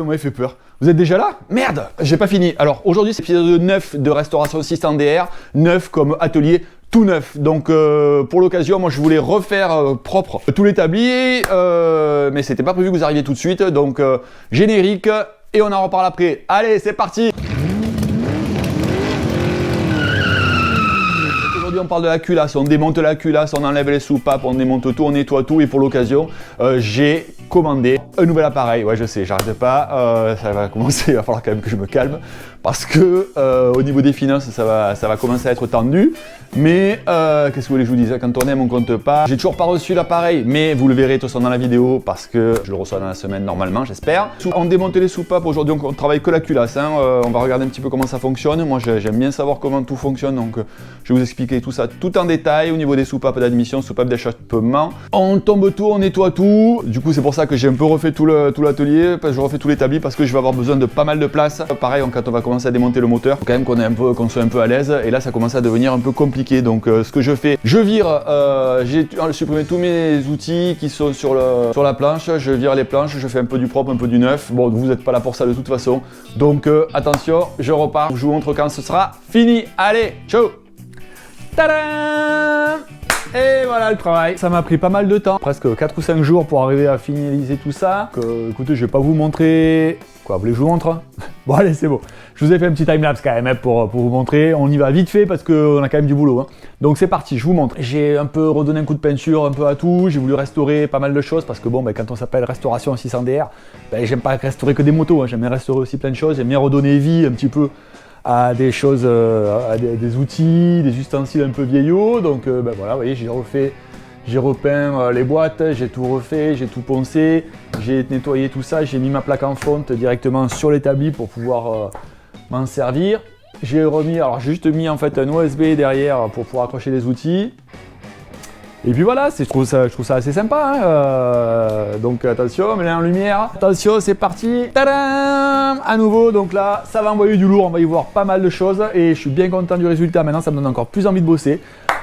Ouais, il fait peur. Vous êtes déjà là? Merde, j'ai pas fini. Alors aujourd'hui c'est l'épisode 9 de Restauration 600DR, 9 comme atelier tout neuf. Donc pour l'occasion, moi je voulais refaire propre tout l'établi, mais c'était pas prévu que vous arriviez tout de suite. Donc générique et on en reparle après. Allez, c'est parti. Aujourd'hui on parle de la culasse, on démonte la culasse, on enlève les soupapes, on démonte tout, on nettoie tout et pour l'occasion j'ai commandé un nouvel appareil. Ouais je sais, j'arrête pas, ça va commencer, il va falloir quand même que je me calme parce que au niveau des finances ça va commencer à être tendu. Mais qu'est-ce que vous voulez que je vous dise, quand on aime on compte pas. J'ai toujours pas reçu l'appareil, mais vous le verrez de toute façon dans la vidéo parce que je le reçois dans la semaine normalement, j'espère. On démonte les soupapes, aujourd'hui on travaille que la culasse, hein. On va regarder un petit peu comment ça fonctionne. Moi j'aime bien savoir comment tout fonctionne, donc je vais vous expliquer tout ça tout en détail au niveau des soupapes d'admission, soupapes d'échappement. On tombe tout, on nettoie tout. Du coup c'est pour ça que j'ai un peu refait tout l'atelier, je refais tout l'établi parce que je vais avoir besoin de pas mal de place. Pareil, quand on va commencer à démonter le moteur, faut quand même qu'on soit un peu à l'aise et là ça commence à devenir un peu compliqué. Donc ce que je fais, je vire, j'ai supprimé tous mes outils qui sont sur la planche, je vire les planches, je fais un peu du propre, un peu du neuf. Bon, vous n'êtes pas là pour ça de toute façon. Donc attention, je repars, je vous montre quand ce sera fini. Allez, ciao. Tadam! Et voilà le travail. Ça m'a pris pas mal de temps, presque 4 ou 5 jours pour arriver à finaliser tout ça. Écoutez, je vais pas vous montrer. Quoi, vous voulez que je vous montre? Bon allez, c'est bon. Je vous ai fait un petit timelapse quand même pour vous montrer. On y va vite fait parce qu'on a quand même du boulot. Hein. Donc c'est parti, je vous montre. J'ai un peu redonné un coup de peinture un peu à tout. J'ai voulu restaurer pas mal de choses parce que bon, quand on s'appelle Restauration 600DR, j'aime pas restaurer que des motos. Hein. J'aime bien restaurer aussi plein de choses. J'aime bien redonner vie un petit peu à des choses, à des outils, des ustensiles un peu vieillots. Donc voilà, vous voyez, j'ai repeint les boîtes, j'ai tout refait, j'ai tout poncé, j'ai nettoyé tout ça, j'ai mis ma plaque en fonte directement sur l'établi pour pouvoir m'en servir. J'ai remis, alors j'ai juste mis en fait un OSB derrière pour pouvoir accrocher les outils. Et puis voilà, je trouve ça assez sympa. Hein. Donc attention, on met en lumière. Attention, c'est parti. Tadam! À nouveau, donc là, ça va envoyer du lourd, on va y voir pas mal de choses et je suis bien content du résultat. Maintenant, ça me donne encore plus envie de bosser.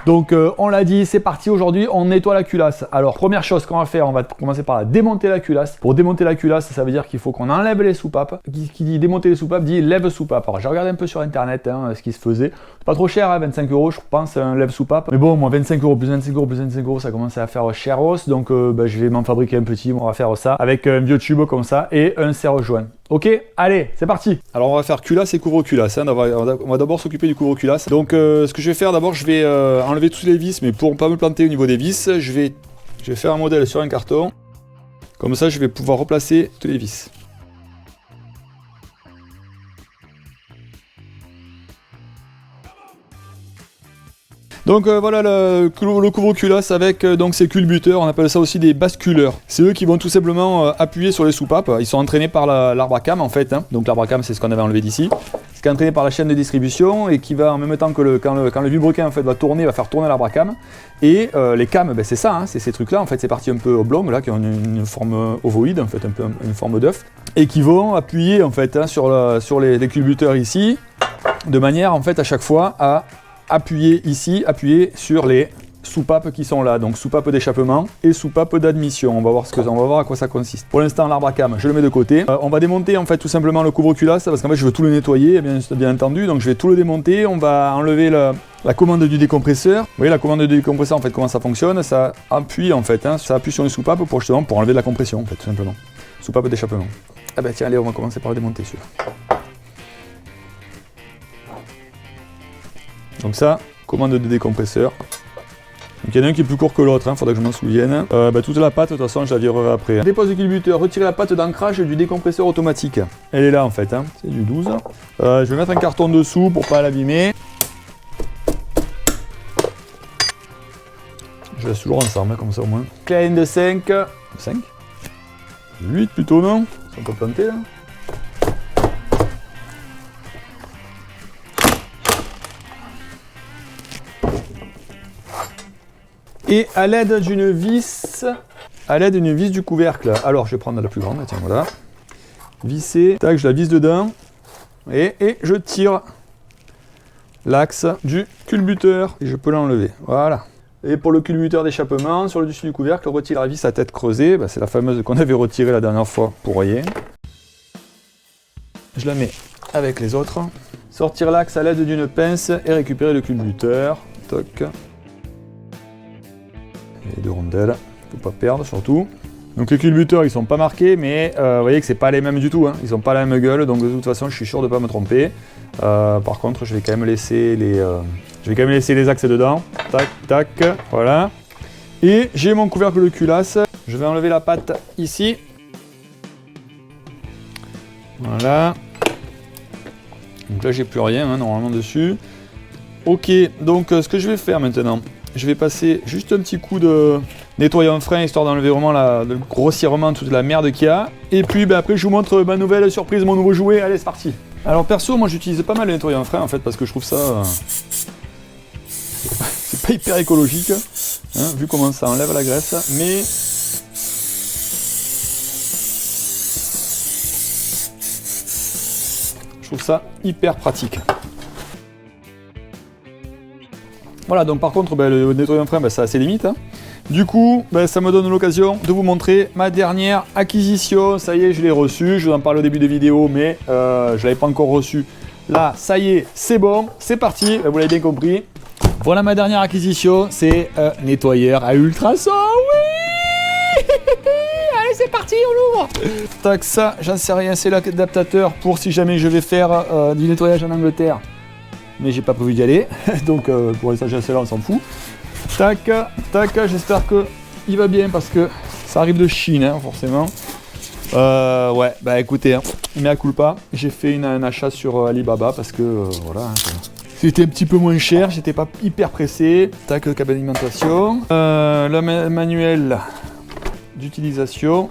Donc on l'a dit, c'est parti, aujourd'hui on nettoie la culasse. Alors première chose qu'on va faire, on va commencer par démonter la culasse. Pour démonter la culasse, ça veut dire qu'il faut qu'on enlève les soupapes. Qui dit démonter les soupapes dit lève soupape. Alors j'ai regardé un peu sur internet ce qui se faisait. C'est pas trop cher, hein, 25 € je pense un lève soupape. Mais bon, moi 25 € plus 25 € plus 25 €, ça commence à faire cheros. Donc je vais m'en fabriquer un petit, on va faire ça avec un vieux tube comme ça et un serre-joint. Ok, allez, c'est parti. Alors on va faire culasse et couvre-culasse, hein. On va d'abord s'occuper du couvre-culasse. Donc ce que je vais faire d'abord, je vais enlever toutes les vis, mais pour ne pas me planter au niveau des vis, je vais faire un modèle sur un carton. Comme ça, je vais pouvoir replacer toutes les vis. Donc voilà le couvre-culasse avec donc ces culbuteurs, on appelle ça aussi des basculeurs. C'est eux qui vont tout simplement appuyer sur les soupapes. Ils sont entraînés par l'arbre à cam en fait. Hein. Donc l'arbre à cam, c'est ce qu'on avait enlevé d'ici. C'est entraîné par la chaîne de distribution et qui va en même temps que quand le vilebrequin en fait va faire tourner l'arbre à cam. Et les cams, c'est ça, hein, c'est ces trucs-là. En fait, c'est parti un peu oblongs là, qui ont une forme ovoïde, en fait, un peu une forme d'œuf, et qui vont appuyer en fait hein, sur les culbuteurs ici, de manière en fait à chaque fois à appuyer ici, appuyer sur les soupapes qui sont là, donc soupapes d'échappement et soupapes d'admission. On va voir à quoi ça consiste. Pour l'instant, l'arbre à cam, je le mets de côté. On va démonter en fait tout simplement le couvre-culasse parce qu'en fait je veux tout le nettoyer, bien entendu, donc je vais tout le démonter. On va enlever la commande du décompresseur. Vous voyez la commande du décompresseur en fait comment ça fonctionne, ça appuie en fait, hein, ça appuie sur les soupapes pour enlever de la compression en fait tout simplement. Soupape d'échappement. Ah tiens, allez, on va commencer par le démonter celui-là. Donc ça, commande de décompresseur. Donc il y en a un qui est plus court que l'autre, il faudra que je m'en souvienne. Toute la pâte, de toute façon, je la virerai après. Dépose du culbuteur, retirer la pâte d'ancrage du décompresseur automatique. Elle est là en fait, hein. C'est du 12. Je vais mettre un carton dessous pour pas l'abîmer. Je laisse toujours ensemble, comme ça au moins. Klein de 5. 5 8 plutôt, non? Ça peut planter là. Et à l'aide d'une vis du couvercle, alors je vais prendre la plus grande, tiens voilà, visser, tac, je la visse dedans, et je tire l'axe du culbuteur, et je peux l'enlever, voilà. Et pour le culbuteur d'échappement, sur le dessus du couvercle, retire la vis à tête creusée, c'est la fameuse qu'on avait retirée la dernière fois pour rien. je la mets avec les autres. Sortir l'axe à l'aide d'une pince et récupérer le culbuteur. Toc. Et 2 rondelles, faut pas perdre surtout. Donc les culbuteurs ils sont pas marqués, mais vous voyez que c'est pas les mêmes du tout, hein. Ils ont pas la même gueule, donc de toute façon je suis sûr de pas me tromper. Par contre je vais quand même laisser les axes dedans. Tac, tac, voilà. Et j'ai mon couvercle de culasse. Je vais enlever la patte ici. Voilà. Donc là j'ai plus rien hein, normalement dessus. Ok, donc ce que je vais faire maintenant, je vais passer juste un petit coup de nettoyant frein histoire d'enlever vraiment grossièrement toute la merde qu'il y a. Et puis après je vous montre ma nouvelle surprise, mon nouveau jouet. Allez c'est parti. Alors perso moi j'utilise pas mal le nettoyant frein en fait parce que je trouve ça c'est pas hyper écologique hein, vu comment ça enlève la graisse, mais je trouve ça hyper pratique. Voilà, donc par contre, le nettoyant frein, ça a ses limites. Hein. Du coup, ça me donne l'occasion de vous montrer ma dernière acquisition. Ça y est, je l'ai reçu. Je vous en parle au début de vidéo, mais je ne l'avais pas encore reçu. Là, ça y est, c'est bon, c'est parti. Vous l'avez bien compris. Voilà ma dernière acquisition, c'est un nettoyeur à ultrasons. Oui. Allez, c'est parti, on l'ouvre. Tac, ça, j'en sais rien, c'est l'adaptateur pour si jamais je vais faire du nettoyage en Angleterre. Mais j'ai pas prévu d'y aller, donc pour les stagiaires là on s'en fout. Tac, tac, j'espère que il va bien parce que ça arrive de Chine hein, forcément. Ouais, écoutez, hein, mea culpa, j'ai fait un achat sur Alibaba parce que voilà, hein, c'était un petit peu moins cher, j'étais pas hyper pressé. Tac, le câble d'alimentation, le manuel d'utilisation,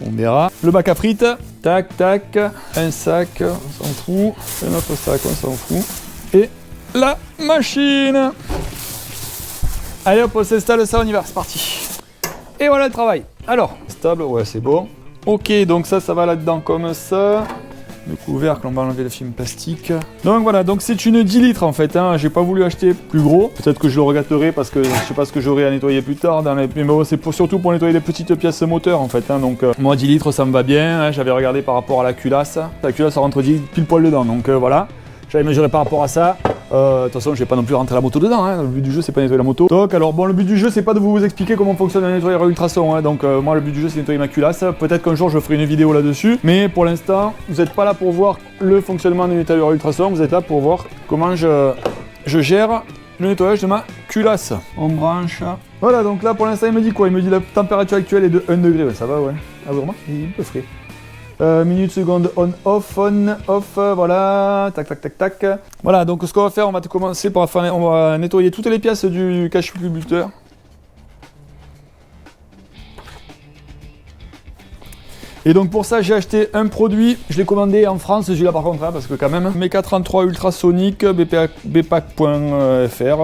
on verra. Le bac à frites, tac, tac, un sac, on s'en fout, un autre sac, on s'en fout. Et la machine. Allez hop, on s'installe ça, on y va, c'est parti. Et voilà le travail. Alors, stable, ouais c'est bon. Ok, donc ça va là-dedans comme ça. Le couvercle, on va enlever le film plastique. Donc voilà, donc c'est une 10 litres en fait. Hein. J'ai pas voulu acheter plus gros. Peut-être que je le regretterai parce que je sais pas ce que j'aurai à nettoyer plus tard. Mais bon, c'est surtout pour nettoyer les petites pièces moteurs en fait. Hein. Donc moi 10 litres ça me va bien. Hein. J'avais regardé par rapport à la culasse. La culasse ça rentre 10 pile poil dedans. Donc voilà. J'avais mesuré par rapport à ça. De toute façon, je vais pas non plus rentrer la moto dedans. Hein. Le but du jeu, c'est pas nettoyer la moto. Donc, alors bon, le but du jeu, c'est pas de vous expliquer comment fonctionne un nettoyeur ultrason. Hein. Donc, moi, le but du jeu, c'est nettoyer ma culasse. Peut-être qu'un jour, je ferai une vidéo là-dessus. Mais pour l'instant, vous n'êtes pas là pour voir le fonctionnement du nettoyeur ultrason. Vous êtes là pour voir comment je gère le nettoyage de ma culasse. On branche. Voilà, donc là, pour l'instant, il me dit quoi? Il me dit la température actuelle est de 1 degré. Ouais, ça va, ouais. Ah, vraiment? Il est un peu frais. Minutes, secondes, on, off, voilà, tac, tac, tac, tac. Voilà, donc ce qu'on va faire, on va commencer par faire, on va nettoyer toutes les pièces du cache-culbuteur. Et donc pour ça, j'ai acheté un produit, je l'ai commandé en France, celui-là par contre, hein, parce que quand même, Mecha 33 ultrasonique, bpac.fr,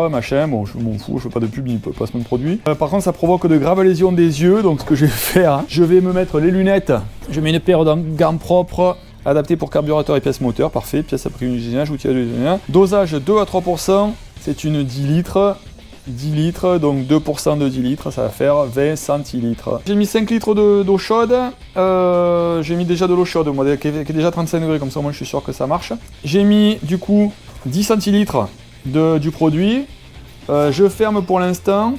machin, bon, je m'en fous, je veux pas de pub ni placement de produit. Par contre, ça provoque de graves lésions des yeux, donc ce que je vais faire, hein, je vais me mettre les lunettes, je mets une paire de gants propres, adaptées pour carburateur et pièces moteurs, parfait, pièces après usinage, outils à l'usinage. Dosage 2 à 3%, c'est une 10 litres. 10 litres, donc 2% de 10 litres, ça va faire 20 centilitres. J'ai mis 5 litres d'eau chaude, j'ai mis déjà de l'eau chaude, moi, qui est déjà 35 degrés, comme ça moi je suis sûr que ça marche. J'ai mis du coup 10 centilitres du produit, je ferme pour l'instant.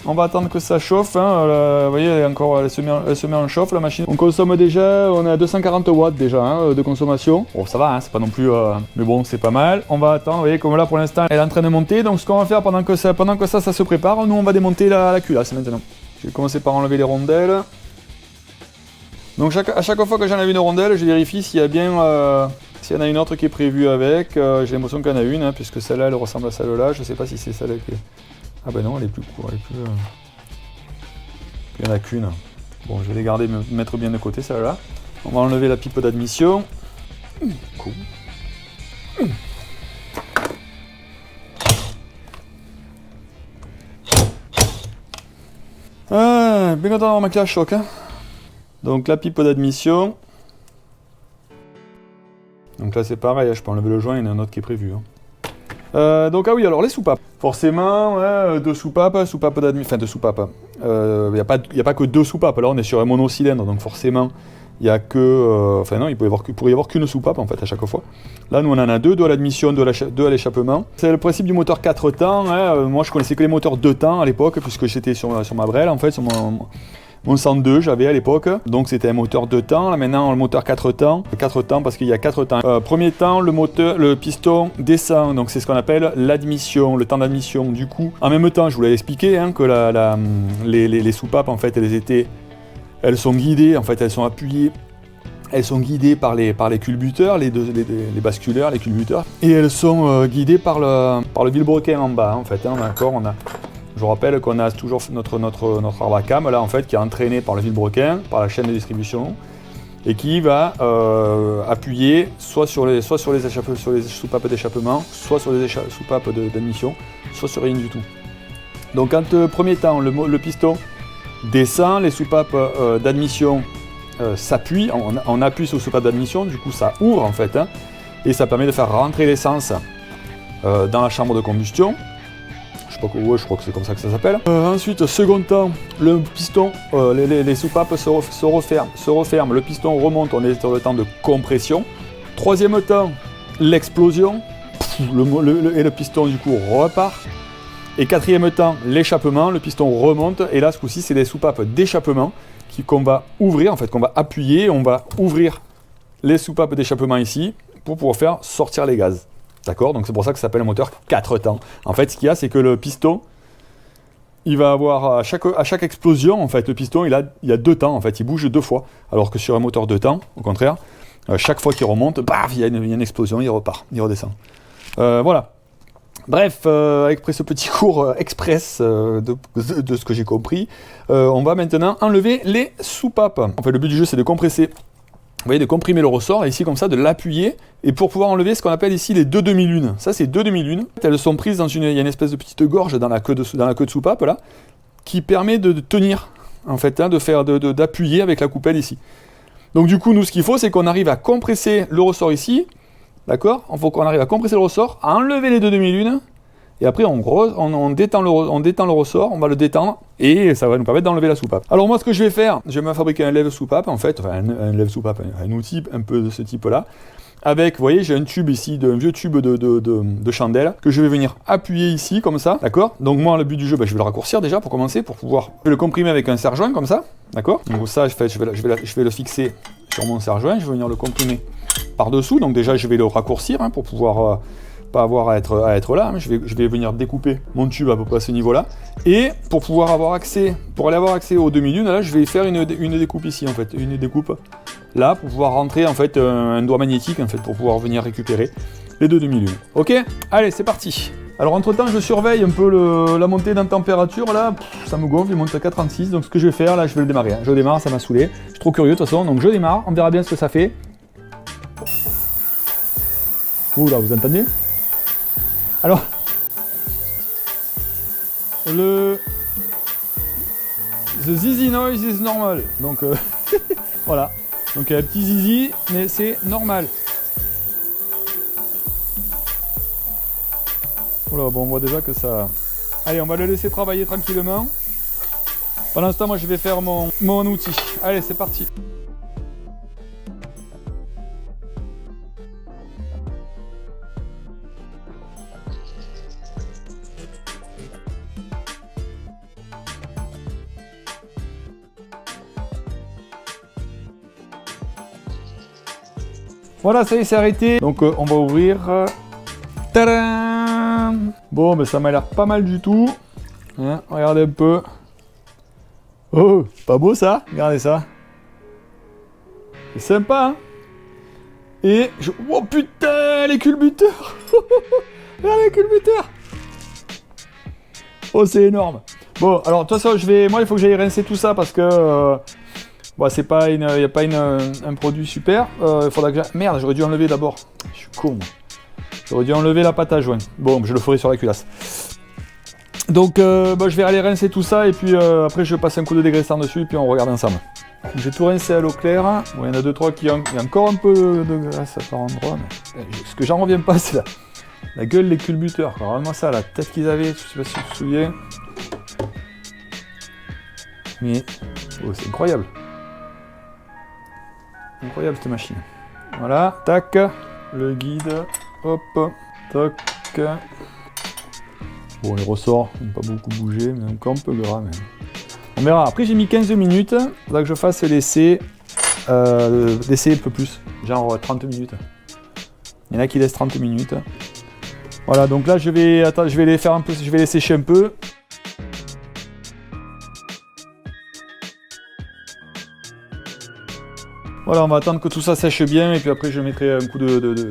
On va attendre que ça chauffe, hein. Vous voyez, elle se met en chauffe la machine. On consomme déjà, on est à 240 watts déjà hein, de consommation. Bon ça va, hein, c'est pas non plus, mais bon c'est pas mal. On va attendre, vous voyez comme là pour l'instant elle est en train de monter. Donc ce qu'on va faire pendant que ça se prépare, nous on va démonter la culasse maintenant. Je vais commencer par enlever les rondelles. Donc à chaque fois que j'enlève une rondelle, je vérifie s'il y a bien, s'il y en a une autre qui est prévue avec. J'ai l'impression qu'il y en a une, hein, puisque celle-là elle ressemble à celle-là. Je sais pas si c'est celle-là qui est... Ah ben non, elle est plus courte, elle est plus... Il n'y en a qu'une. Bon, je vais les garder, me mettre bien de côté, celle-là. On va enlever la pipe d'admission. Cool. Ah, bien content d'avoir ma clé à choc. Hein. Donc la pipe d'admission. Donc là c'est pareil, je peux enlever le joint, il y en a un autre qui est prévu. Hein. Donc ah oui, alors les soupapes. Forcément, ouais, deux soupapes d'admission, enfin deux soupapes. Il n'y a pas que deux soupapes, là on est sur un monocylindre, donc forcément il y a que... enfin non, il pourrait y avoir qu'une soupape en fait à chaque fois. Là, nous on en a deux à l'admission, deux à l'échappement. C'est le principe du moteur 4 temps. Hein. Moi, je connaissais que les moteurs 2 temps à l'époque, puisque j'étais sur ma Brel, en fait, sur mon 102, j'avais à l'époque. Donc c'était un moteur 2 temps. Là maintenant, le moteur 4 temps. 4 temps parce qu'il y a 4 temps. Premier temps, le piston descend. Donc c'est ce qu'on appelle l'admission, le temps d'admission. Du coup, en même temps, je vous l'avais expliqué, hein, que les soupapes, en fait, elles sont guidées, en fait, elles sont appuyées. Elles sont guidées par les culbuteurs, les basculeurs, les culbuteurs. Et elles sont guidées par le vilebrequin en bas, en fait. Hein, d'accord, je vous rappelle qu'on a toujours notre arbre à cam, là, en fait, qui est entraîné par le vilebrequin, par la chaîne de distribution, et qui va appuyer soit sur les soupapes d'échappement, soit sur les soupapes d'admission, soit sur rien du tout. Donc, quand premier temps, le piston descend, les soupapes d'admission s'appuie, on appuie sur le soupape d'admission, du coup ça ouvre en fait, hein, et ça permet de faire rentrer l'essence dans la chambre de combustion. Je crois que c'est comme ça que ça s'appelle. Ensuite, second temps, le piston, les soupapes se referment, le piston remonte, on est sur le temps de compression. Troisième temps, l'explosion, et le piston du coup repart. Et quatrième temps, l'échappement, le piston remonte, et là ce coup-ci c'est des soupapes d'échappement qu'on va ouvrir, en fait, qu'on va appuyer, on va ouvrir les soupapes d'échappement ici pour pouvoir faire sortir les gaz. D'accord? Donc c'est pour ça que ça s'appelle un moteur 4 temps. En fait, ce qu'il y a, c'est que le piston, il va avoir, à chaque explosion, en fait, le piston, il a 2 temps, en fait, il bouge 2 fois. Alors que sur un moteur 2 temps, au contraire, chaque fois qu'il remonte, baf, il y a une explosion, il repart, il redescend. Voilà. Bref, après ce petit cours express de ce que j'ai compris, on va maintenant enlever les soupapes. En fait, le but du jeu, c'est de compresser, vous voyez, de comprimer le ressort, et ici, comme ça, de l'appuyer, et pour pouvoir enlever ce qu'on appelle ici les 2 demi-lunes. Ça, c'est 2 demi-lunes. Elles sont prises il y a une espèce de petite gorge dans la queue de soupape, là, qui permet de tenir, en fait, hein, d'appuyer avec la coupelle ici. Donc, du coup, nous, ce qu'il faut, c'est qu'on arrive à compresser le ressort ici. D'accord? Il faut qu'on arrive à compresser le ressort, à enlever les 2 demi-lunes, et après on détend le ressort, on va le détendre, et ça va nous permettre d'enlever la soupape. Alors moi, ce que je vais faire, je vais me fabriquer un lève-soupape, en fait, enfin un lève-soupape, un outil un peu de ce type-là, avec, vous voyez, j'ai un tube ici, un vieux tube de chandelle, que je vais venir appuyer ici, comme ça, d'accord? Donc moi, le but du jeu, je vais le raccourcir déjà, pour commencer, pour pouvoir le comprimer avec un serre-joint, comme ça, d'accord? Donc ça, je vais le fixer sur mon serre-joint, je vais venir le comprimer par-dessous, donc déjà je vais le raccourcir, hein, pour pouvoir pas avoir à être là, hein. Je vais venir découper mon tube à peu près à ce niveau-là, et pour pouvoir aller avoir accès aux demi-lunes, là je vais faire une découpe ici, en fait, une découpe là, pour pouvoir rentrer en fait un doigt magnétique, en fait, pour pouvoir venir récupérer les 2 demi-lunes. Ok, allez, c'est parti. Alors entre temps, je surveille un peu la montée dans température, là, ça me gonfle, il monte à 4,36, donc ce que je vais faire, là, je vais le démarrer, hein. Je démarre, ça m'a saoulé, je suis trop curieux de toute façon, donc je démarre, on verra bien ce que ça fait. Ouh là, vous entendez? Alors, the zizi noise is normal, donc voilà, donc il y a un petit zizi, mais c'est normal. Oula, bon, on voit déjà que ça... Allez, on va le laisser travailler tranquillement. Pendant ce temps, moi je vais faire mon outil. Allez, c'est parti. Voilà, ça y est, c'est arrêté. Donc on va ouvrir. Tadam! Bon, mais ça m'a l'air pas mal du tout. Hein, regardez un peu. Oh, pas beau ça? Regardez ça. C'est sympa, hein? Et je... Oh putain, les culbuteurs! Regardez les culbuteurs! Oh, c'est énorme. Bon, alors de toute façon, moi, il faut que j'aille rincer tout ça parce que... Bon, c'est pas il n'y a pas un produit super. Il faudra que merde, j'aurais dû enlever d'abord. Je suis con. J'aurais dû enlever la pâte à joint. Bon, je le ferai sur la culasse. Donc, je vais aller rincer tout ça et puis après, je passe un coup de dégraissant dessus et puis on regarde ensemble. J'ai tout rincé à l'eau claire. Bon, il y en a 2-3 il y a encore un peu de graisse par endroit. Mais... Ce que j'en reviens pas, c'est la gueule des culbuteurs. Regarde-moi ça, la tête qu'ils avaient. Je sais pas si tu te souviens. Mais, oh, c'est incroyable. Incroyable cette machine. Voilà, tac, le guide, hop, tac. Bon, les ressorts n'ont pas beaucoup bougé, mais encore un peu gras même. On verra. Après, j'ai mis 15 minutes. Il faudra que je fasse l'essai. L'essai un peu plus, genre 30 minutes. Il y en a qui laissent 30 minutes. Voilà, donc là, je vais les faire un peu, je vais les sécher un peu. Voilà, on va attendre que tout ça sèche bien et puis après je mettrai un coup de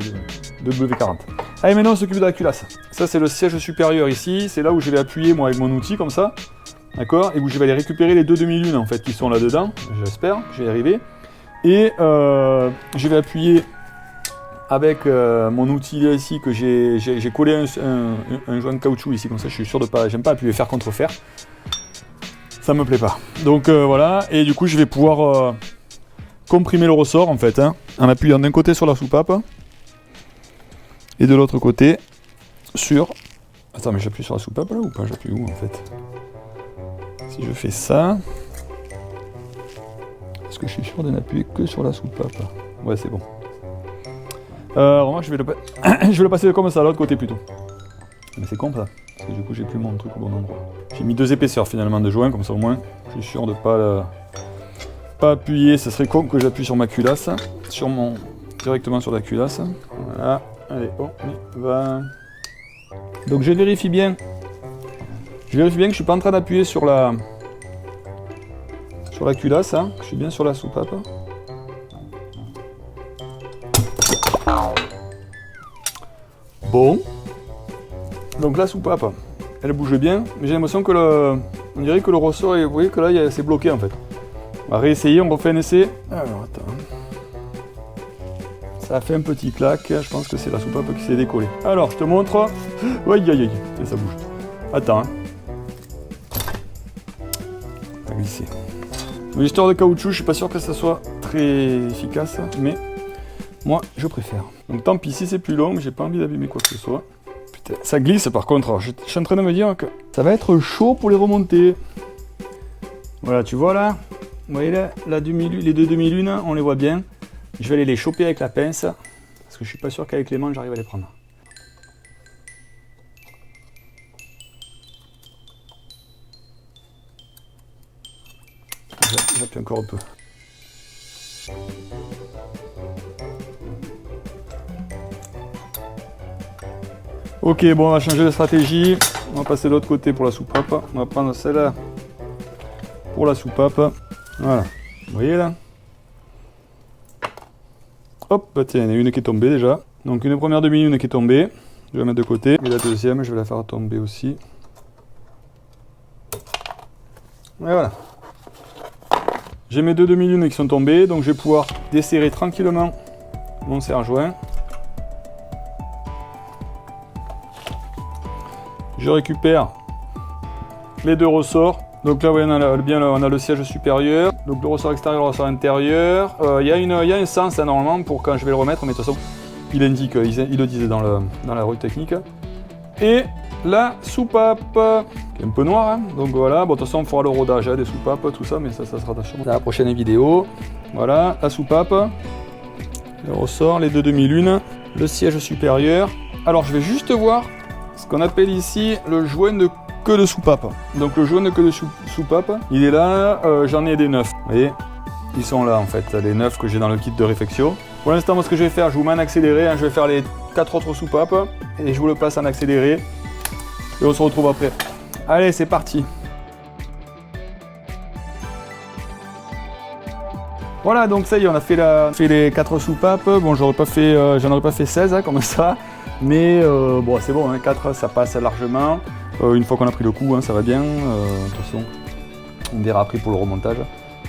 W40. Allez, maintenant on s'occupe de la culasse. Ça c'est le siège supérieur ici, c'est là où je vais appuyer moi avec mon outil comme ça, d'accord, et où je vais aller récupérer les deux demi-lunes en fait qui sont là-dedans, j'espère, je vais y arriver. Et je vais appuyer avec mon outil là ici que j'ai collé un joint de caoutchouc ici, comme ça je suis sûr de pas, j'aime pas appuyer fer contre fer, ça me plaît pas. Donc voilà, et du coup je vais pouvoir comprimer le ressort en fait, hein, en appuyant d'un côté sur la soupape et de l'autre côté sur... Attends, mais j'appuie sur la soupape là ou pas? J'appuie où en fait? Si je fais ça... Est-ce que je suis sûr de n'appuyer que sur la soupape? Ouais, c'est bon. Moi je vais le passer comme ça, à l'autre côté plutôt. Mais c'est con ça, parce que du coup j'ai plus mon truc au bon endroit. J'ai mis deux épaisseurs finalement de joints, comme ça au moins je suis sûr de pas appuyer, ça serait con que j'appuie sur ma culasse, directement sur la culasse. Voilà, allez, on y va. Donc je vérifie bien que je suis pas en train d'appuyer sur la culasse, hein, que je suis bien sur la soupape. Bon, donc la soupape, elle bouge bien, mais j'ai l'impression que on dirait que le ressort, vous voyez que là c'est bloqué en fait. On va réessayer, on refait un essai. Alors attends. Ça a fait un petit clac, je pense que c'est la soupape qui s'est décollée. Alors je te montre. Aïe aïe aïe, et ça bouge. Attends. Hein. On va glisser. L'histoire de caoutchouc, je suis pas sûr que ça soit très efficace, mais moi je préfère. Donc tant pis si c'est plus long, j'ai pas envie d'abîmer quoi que ce soit. Putain, ça glisse par contre. Alors, je suis en train de me dire que ça va être chaud pour les remonter. Voilà, tu vois là. Vous voyez là, les deux demi-lunes, on les voit bien. Je vais aller les choper avec la pince, parce que je suis pas sûr qu'avec les mains j'arrive à les prendre. J'appuie encore un peu. Ok, bon, on va changer de stratégie. On va passer de l'autre côté pour la soupape. On va prendre celle-là pour la soupape. Voilà, vous voyez là? Hop, bah tiens, il y en a une qui est tombée déjà. Donc une première demi-lune qui est tombée. Je vais la mettre de côté. Et la deuxième, je vais la faire tomber aussi. Et voilà. J'ai mes deux demi-lunes qui sont tombées, donc je vais pouvoir desserrer tranquillement mon serre-joint. Je récupère les deux ressorts. Donc là, on a le siège supérieur, donc le ressort extérieur, le ressort intérieur. Il y a un sens hein, normalement pour quand je vais le remettre, mais de toute façon, il indique, il le disait dans la rue technique. Et la soupape, qui est un peu noire, hein. Donc voilà, bon de toute façon, on fera le rodage hein, des soupapes, tout ça, mais ça sera dans la prochaine vidéo. Voilà, la soupape, le ressort, les deux demi-lunes, le siège supérieur. Alors je vais juste voir ce qu'on appelle ici le joint de queue de soupape. Donc le joint de queue de soupape, il est là, j'en ai des neufs. Vous voyez, ils sont là en fait, les neufs que j'ai dans le kit de réfection. Pour l'instant, moi ce que je vais faire, je vous mets en accéléré, hein, je vais faire les 4 autres soupapes et je vous le place en accéléré. Et on se retrouve après. Allez, c'est parti. Voilà, donc ça y est, on a fait les 4 soupapes. Bon, j'en aurais pas fait 16 hein, comme ça. Mais bon, c'est bon, hein, 4 ça passe largement. Une fois qu'on a pris le coup, hein, ça va bien. De toute façon, on verra après pour le remontage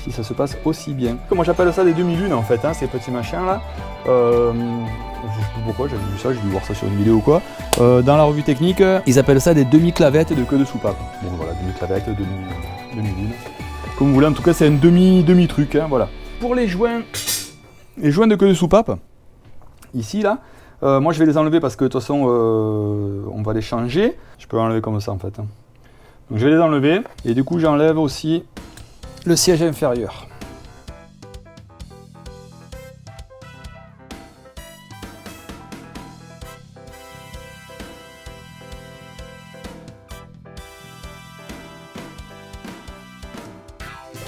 si ça se passe aussi bien. Moi j'appelle ça des demi-lunes en fait, hein, ces petits machins là. Je sais plus pourquoi, j'avais vu ça, j'ai dû voir ça sur une vidéo ou quoi. Dans la revue technique, ils appellent ça des demi-clavettes de queue de soupape. Bon voilà, demi-clavettes, demi-lunes. Comme vous voulez, en tout cas c'est un demi-truc, hein, voilà. Pour les joints de queue de soupape, ici là, moi je vais les enlever parce que de toute façon on va les changer. Je peux enlever comme ça en fait. Hein. Donc je vais les enlever et du coup j'enlève aussi le siège inférieur.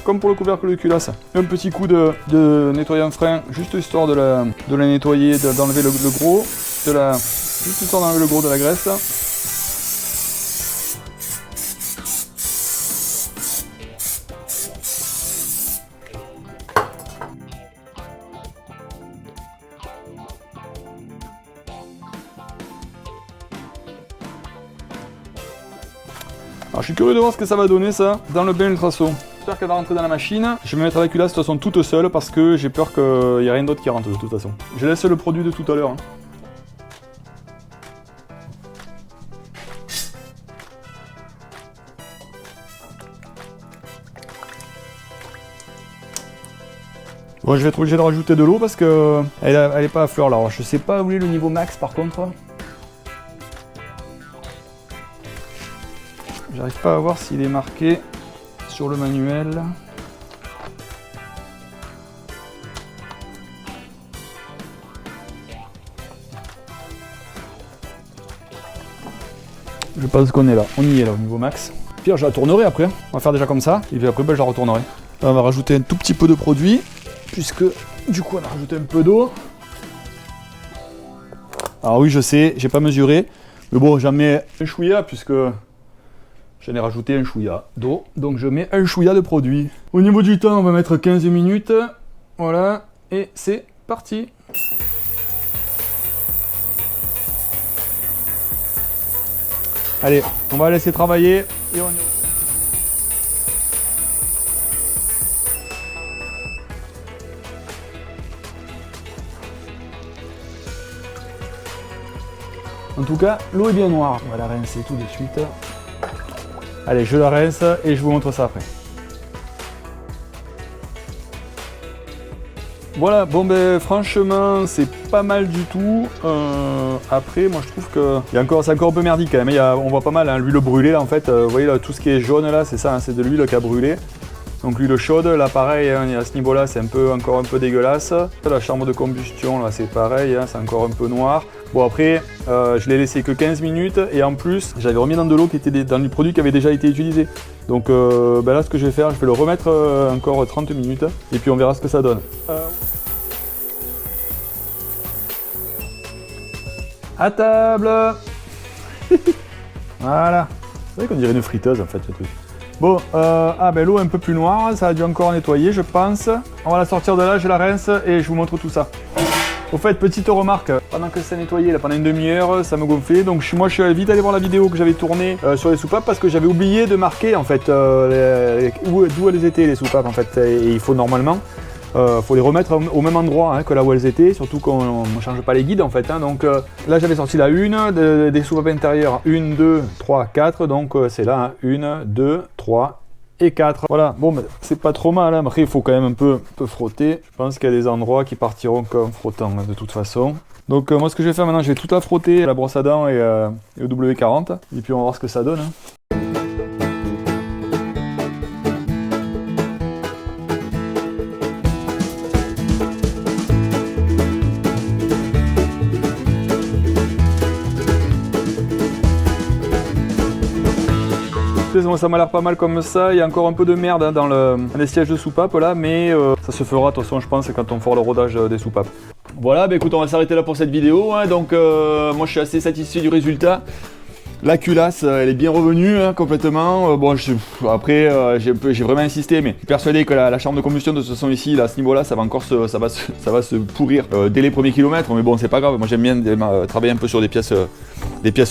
comme pour le couvercle de culasse, un petit coup de nettoyant frein, juste histoire de la nettoyer, d'enlever le gros, juste histoire d'enlever le gros de la graisse. Alors je suis curieux de voir ce que ça va donner ça dans le bain ultrason. J'espère qu'elle va rentrer dans la machine. Je vais mettre la culasse de toute façon toute seule parce que j'ai peur qu'il n'y ait rien d'autre qui rentre de toute façon. Je laisse le produit de tout à l'heure. Bon, je vais être obligé de rajouter de l'eau parce que elle est pas à fleur là. Alors, je sais pas où est le niveau max par contre. J'arrive pas à voir s'il est marqué sur le manuel. Je pense qu'on est là, on y est là au niveau max. Pire, je la tournerai après. On va faire déjà comme ça, et puis après, je la retournerai. Là, on va rajouter un tout petit peu de produit, puisque du coup, on a rajouté un peu d'eau. Alors oui, je sais, j'ai pas mesuré, mais bon, j'en mets un chouïa, puisque j'en ai rajouté un chouïa d'eau, donc je mets un chouïa de produit. Au niveau du temps, on va mettre 15 minutes, voilà, et c'est parti. Allez, on va laisser travailler et on y va. En tout cas, l'eau est bien noire. On va la rincer tout de suite. Allez, je la rince et je vous montre ça après. Voilà, bon ben franchement c'est pas mal du tout. Après moi je trouve que c'est encore un peu merdique quand même. On voit pas mal hein, l'huile brûlée là en fait. Vous voyez là, tout ce qui est jaune là, c'est ça, hein, c'est de l'huile qui a brûlé. Donc l'huile chaude, là pareil, hein, à ce niveau-là c'est encore un peu dégueulasse. La chambre de combustion là c'est pareil, hein, c'est encore un peu noir. Bon après, je l'ai laissé que 15 minutes et en plus j'avais remis dans de l'eau qui était dans du produit qui avait déjà été utilisé. Donc ben là ce que je vais faire, je vais le remettre encore 30 minutes et puis on verra ce que ça donne. À table. Voilà. C'est vrai qu'on dirait une friteuse en fait ce truc. Bon, ben l'eau est un peu plus noire, ça a dû encore nettoyer je pense. On va la sortir de là, je la rince et je vous montre tout ça. Au fait, petite remarque, pendant que ça nettoyait, là, pendant une demi-heure, ça me gonflait. Donc moi je suis vite allé voir la vidéo que j'avais tournée sur les soupapes parce que j'avais oublié de marquer en fait d'où elles étaient les soupapes en fait. Et il faut normalement faut les remettre au même endroit hein, que là où elles étaient, surtout qu'on ne change pas les guides en fait. Hein, donc là j'avais sorti la une des soupapes intérieures, 1, 2, 3, 4, donc c'est là, hein, 1, 2, 3 et 4. Voilà, bon ben, c'est pas trop mal, hein. Après il faut quand même un peu frotter. Je pense qu'il y a des endroits qui partiront comme frottant hein, de toute façon. Donc moi ce que je vais faire maintenant, je vais tout la frotter, la brosse à dents et le W40, et puis on va voir ce que ça donne. Hein. Ça m'a l'air pas mal comme ça, il y a encore un peu de merde hein, dans les sièges de soupape là, mais ça se fera de toute façon je pense quand on fera le rodage des soupapes. Voilà, bah écoute, on va s'arrêter là pour cette vidéo, hein, donc moi je suis assez satisfait du résultat. La culasse, elle est bien revenue hein, complètement. Bon, après, j'ai vraiment insisté, mais je suis persuadé que la chambre de combustion de toute façon ici, là, à ce niveau-là, ça va se pourrir dès les premiers kilomètres. Mais bon, c'est pas grave. Moi, j'aime bien travailler un peu sur des pièces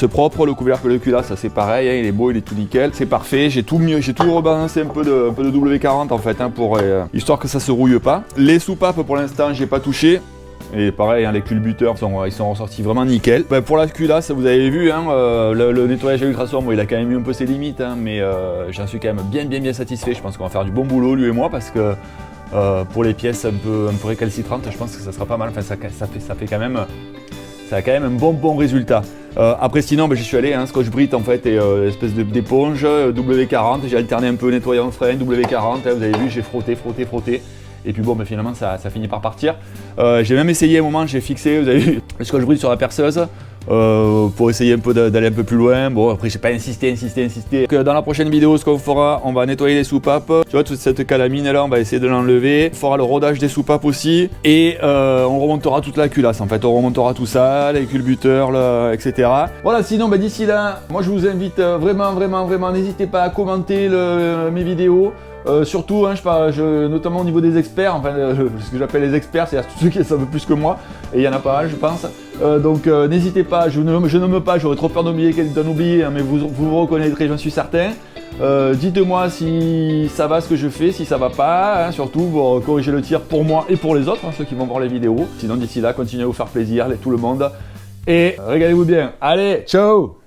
propres. Le couvercle de culasse, c'est pareil. Hein, il est beau, il est tout nickel. C'est parfait. J'ai tout rebalancé un peu de W40 en fait, hein, pour histoire que ça se rouille pas. Les soupapes, pour l'instant, j'ai pas touché. Et pareil, hein, les culbuteurs ils sont ressortis vraiment nickel. Ben, pour la culasse, vous avez vu, hein, le nettoyage à l'ultrason, bon, il a quand même eu un peu ses limites, hein, mais j'en suis quand même bien satisfait. Je pense qu'on va faire du bon boulot, lui et moi, parce que pour les pièces un peu récalcitrantes, je pense que ça sera pas mal. Enfin, ça fait quand même un bon résultat. Après sinon, ben, j'y suis allé, hein, Scotch-Brite en fait, et espèce d'éponge W40. J'ai alterné un peu nettoyant frein, W40. Hein, vous avez vu, j'ai frotté. Et puis bon, ben finalement, ça finit par partir. J'ai même essayé un moment, j'ai fixé, vous avez vu, le Scotch-Brite sur la perceuse pour essayer un peu d'aller un peu plus loin. Bon, après, j'ai pas insisté. Donc, dans la prochaine vidéo, ce qu'on fera, on va nettoyer les soupapes. Tu vois, toute cette calamine là, on va essayer de l'enlever. On fera le rodage des soupapes aussi. Et on remontera toute la culasse. En fait, on remontera tout ça, les culbuteurs, là, etc. Voilà, sinon, d'ici là, moi, je vous invite vraiment, n'hésitez pas à commenter mes vidéos. Surtout, hein, notamment au niveau des experts, enfin ce que j'appelle les experts, c'est-à-dire tous ceux qui savent plus que moi, et il y en a pas mal je pense. Donc n'hésitez pas, je nomme pas, j'aurais trop peur d'en oublier, hein, mais vous reconnaîtrez, j'en suis certain. Dites-moi si ça va ce que je fais, si ça va pas, hein, surtout pour corriger le tir pour moi et pour les autres, hein, ceux qui vont voir les vidéos. Sinon d'ici là, continuez à vous faire plaisir, tout le monde, et régalez-vous bien. Allez, ciao!